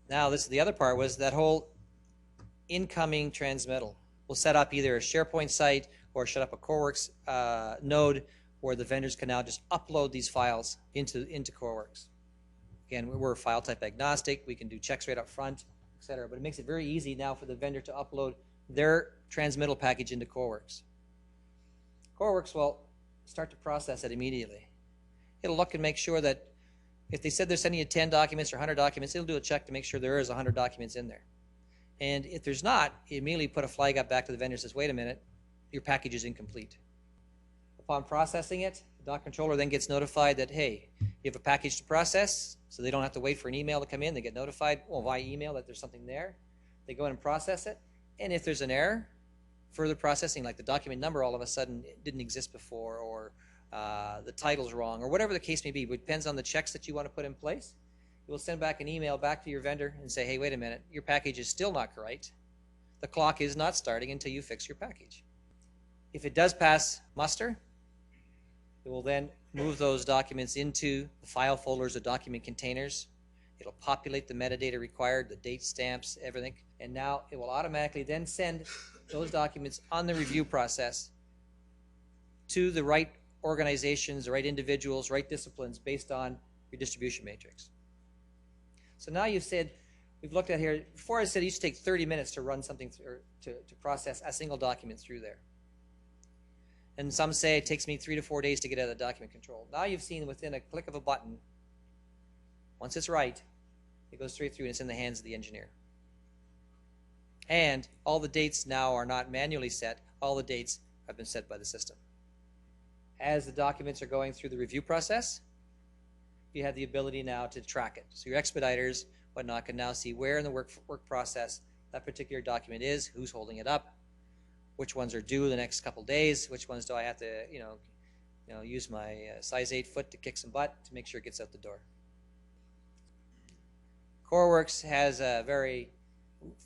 Now this is the other part, was that whole incoming transmittal. We'll set up either a SharePoint site or set up a Coreworx node where the vendors can now just upload these files into Coreworx. Again, we're file type agnostic. We can do checks right up front, etc. But it makes it very easy now for the vendor to upload their transmittal package into Coreworx. Coreworx will start to process it immediately. It'll look and make sure that if they said they're sending you 10 documents or 100 documents, it'll do a check to make sure there is 100 documents in there. And if there's not, it immediately put a flag up back to the vendor and says, wait a minute, your package is incomplete. Upon processing it, the doc controller then gets notified that, hey, you have a package to process, so they don't have to wait for an email to come in. They get notified via email that there's something there. They go in and process it. And if there's an error, further processing, like the document number all of a sudden didn't exist before, or the title's wrong, or whatever the case may be, it depends on the checks that you want to put in place. You will send back an email back to your vendor and say, hey, wait a minute, your package is still not correct. The clock is not starting until you fix your package. If it does pass muster, it will then move those documents into the file folders or document containers. It'll populate the metadata required, the date stamps, everything, and now it will automatically then send those documents on the review process to the right organizations, the right individuals, right disciplines based on your distribution matrix. So now you've said, we've looked at here, before I said it used to take 30 minutes to run something through, to process a single document through there. And some say it takes me 3 to 4 days to get out of the document control. Now you've seen within a click of a button, once it's right, it goes straight through and it's in the hands of the engineer. And all the dates now are not manually set. All the dates have been set by the system. As the documents are going through the review process, you have the ability now to track it. So your expediters, whatnot, can now see where in the work process that particular document is, who's holding it up, which ones are due the next couple days, which ones do I have to, use my size 8 foot to kick some butt to make sure it gets out the door. Coreworx has a very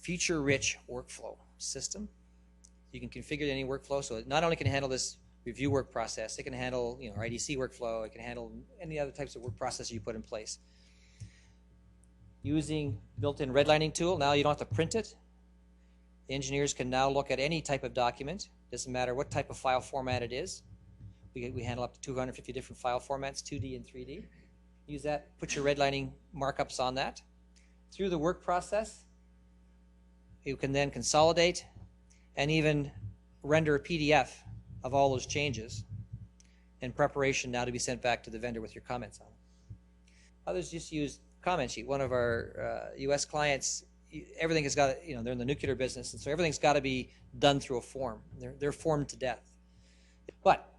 feature-rich workflow system. You can configure any workflow, so it not only can handle this review work process, it can handle our IDC workflow, it can handle any other types of work processes you put in place. Using built-in redlining tool, now you don't have to print it. The engineers can now look at any type of document, doesn't matter what type of file format it is. We handle up to 250 different file formats, 2D and 3D. Use that, put your redlining markups on that. Through the work process, you can then consolidate and even render a PDF of all those changes in preparation now to be sent back to the vendor with your comments on it. Others just use comment sheet. One of our US clients, everything has got, they're in the nuclear business, and so everything's got to be done through a form. They're formed to death. But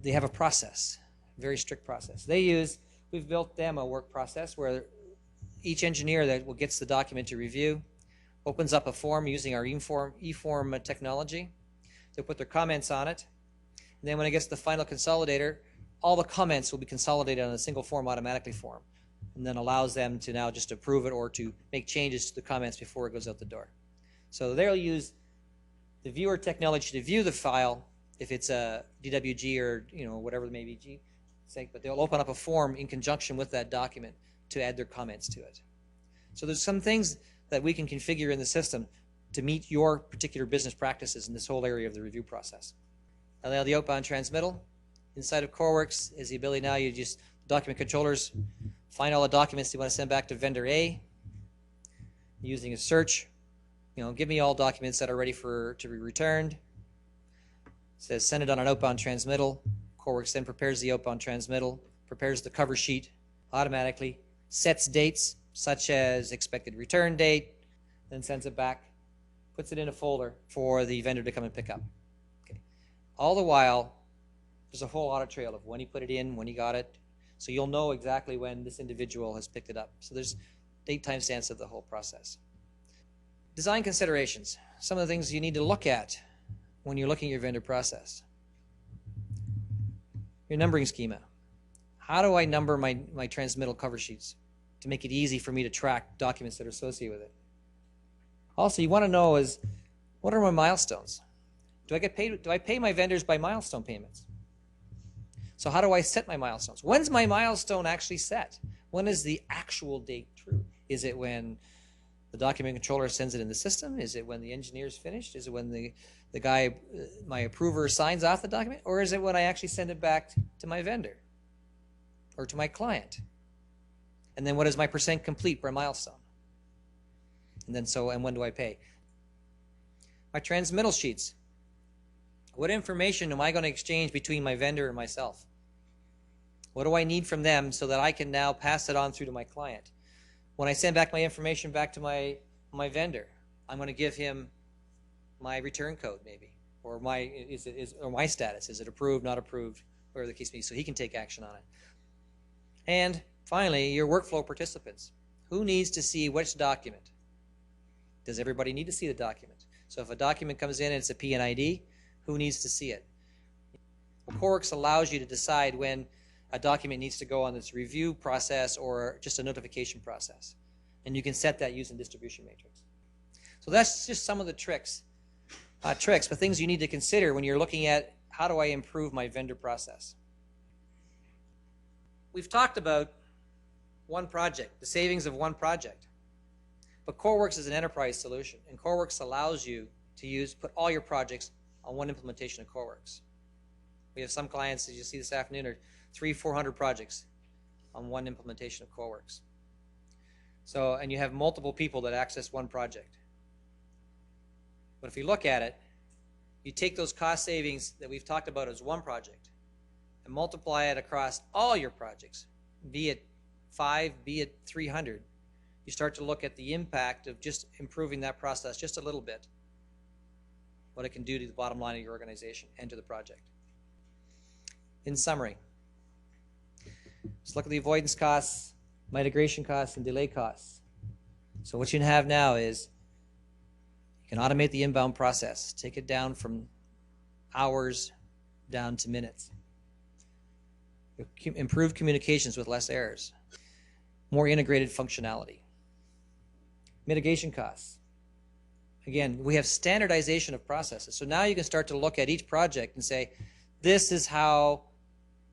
they have a process, a very strict process. We've built them a work process where each engineer that gets the document to review opens up a form using our eForm technology. They'll put their comments on it. And then when it gets to the final consolidator, all the comments will be consolidated on a single form automatically for them, and then allows them to now just approve it or to make changes to the comments before it goes out the door. So they'll use the viewer technology to view the file if it's a DWG or whatever it may be, but they'll open up a form in conjunction with that document to add their comments to it. So there's some things that we can configure in the system to meet your particular business practices in this whole area of the review process. And now the outbound transmittal. Inside of Coreworx is the ability now document controllers find all the documents they want to send back to vendor A using a search. Give me all documents that are ready to be returned. It says send it on an outbound transmittal. Coreworx then prepares the outbound transmittal, prepares the cover sheet automatically, sets dates such as expected return date, then sends it back, puts it in a folder for the vendor to come and pick up. Okay. All the while, there's a whole audit trail of when he put it in, when he got it, so you'll know exactly when this individual has picked it up. So there's date timestamps of the whole process. Design considerations. Some of the things you need to look at when you're looking at your vendor process. Your numbering schema. How do I number my transmittal cover sheets to make it easy for me to track documents that are associated with it? Also, you want to know is, what are my milestones? Do I get paid? Do I pay my vendors by milestone payments? So how do I set my milestones? When's my milestone actually set? When is the actual date true? Is it when The document controller sends it in the system? Is it when the engineer's finished? Is it when the guy, my approver, signs off the document? Or is it when I actually send it back to my vendor or to my client? And then what is my percent complete per milestone? And then and when do I pay? My transmittal sheets. What information am I going to exchange between my vendor and myself? What do I need from them so that I can now pass it on through to my client? When I send back my information back to my vendor, I'm going to give him my return code maybe, or my status. Is it approved, not approved, whatever the case may be, so he can take action on it. And finally, your workflow participants. Who needs to see which document? Does everybody need to see the document? So if a document comes in and it's a PNID, who needs to see it? Well, Coreworx allows you to decide when a document needs to go on this review process or just a notification process. And you can set that using distribution matrix. So that's just some of the tricks, but things you need to consider when you're looking at how do I improve my vendor process. We've talked about one project, the savings of one project. But Coreworx is an enterprise solution, and Coreworx allows you to put all your projects on one implementation of Coreworx. We have some clients, as you see this afternoon, are 300-400 projects on one implementation of Coreworx. So, and you have multiple people that access one project. But if you look at it, you take those cost savings that we've talked about as one project and multiply it across all your projects, be it 5, be it 300, you start to look at the impact of just improving that process just a little bit, what it can do to the bottom line of your organization and to the project. In summary, let's look at the avoidance costs, mitigation costs, and delay costs. So what you have now is you can automate the inbound process, take it down from hours down to minutes. Improve communications with less errors. More integrated functionality. Mitigation costs. Again, we have standardization of processes. So now you can start to look at each project and say, this is how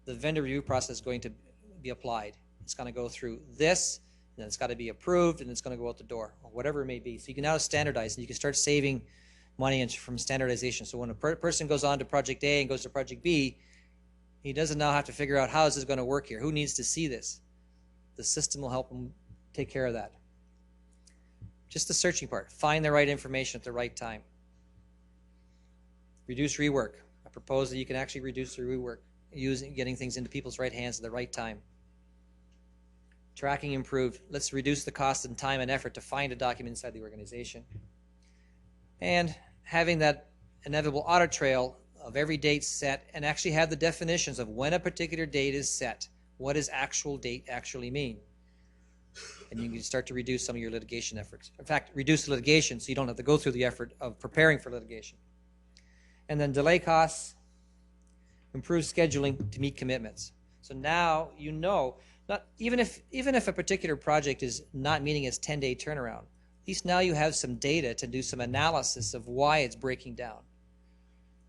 the vendor review process is going to be applied. It's going to go through this, and then it's got to be approved, and it's going to go out the door, or whatever it may be. So you can now standardize, and you can start saving money from standardization. So when a person goes on to project A and goes to project B, he doesn't now have to figure out how is this going to work here. Who needs to see this? The system will help him take care of that. Just the searching part. Find the right information at the right time. Reduce rework. I propose that you can actually reduce the rework getting things into people's right hands at the right time. Tracking improved. Let's reduce the cost and time and effort to find a document inside the organization. And having that inevitable audit trail of every date set and actually have the definitions of when a particular date is set. What does actual date actually mean? And you can start to reduce some of your litigation efforts. In fact, reduce the litigation so you don't have to go through the effort of preparing for litigation. And then delay costs, improve scheduling to meet commitments. So now you know, even if a particular project is not meeting its 10-day turnaround, at least now you have some data to do some analysis of why it's breaking down.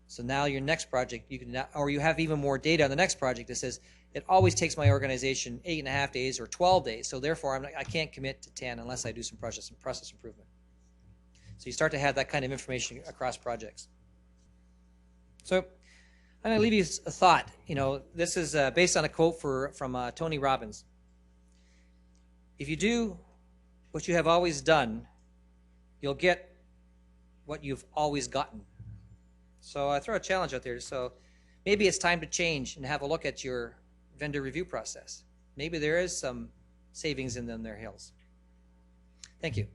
So now your next project, you have even more data on the next project that says, it always takes my organization 8.5 days or 12 days, so therefore I can't commit to 10 unless I do some process improvement. So you start to have that kind of information across projects. So I'm going to leave you a thought. This is based on a quote from Tony Robbins. If you do what you have always done, you'll get what you've always gotten. So I throw a challenge out there. So maybe it's time to change and have a look at your vendor review process. Maybe there is some savings in them there hills. Thank you.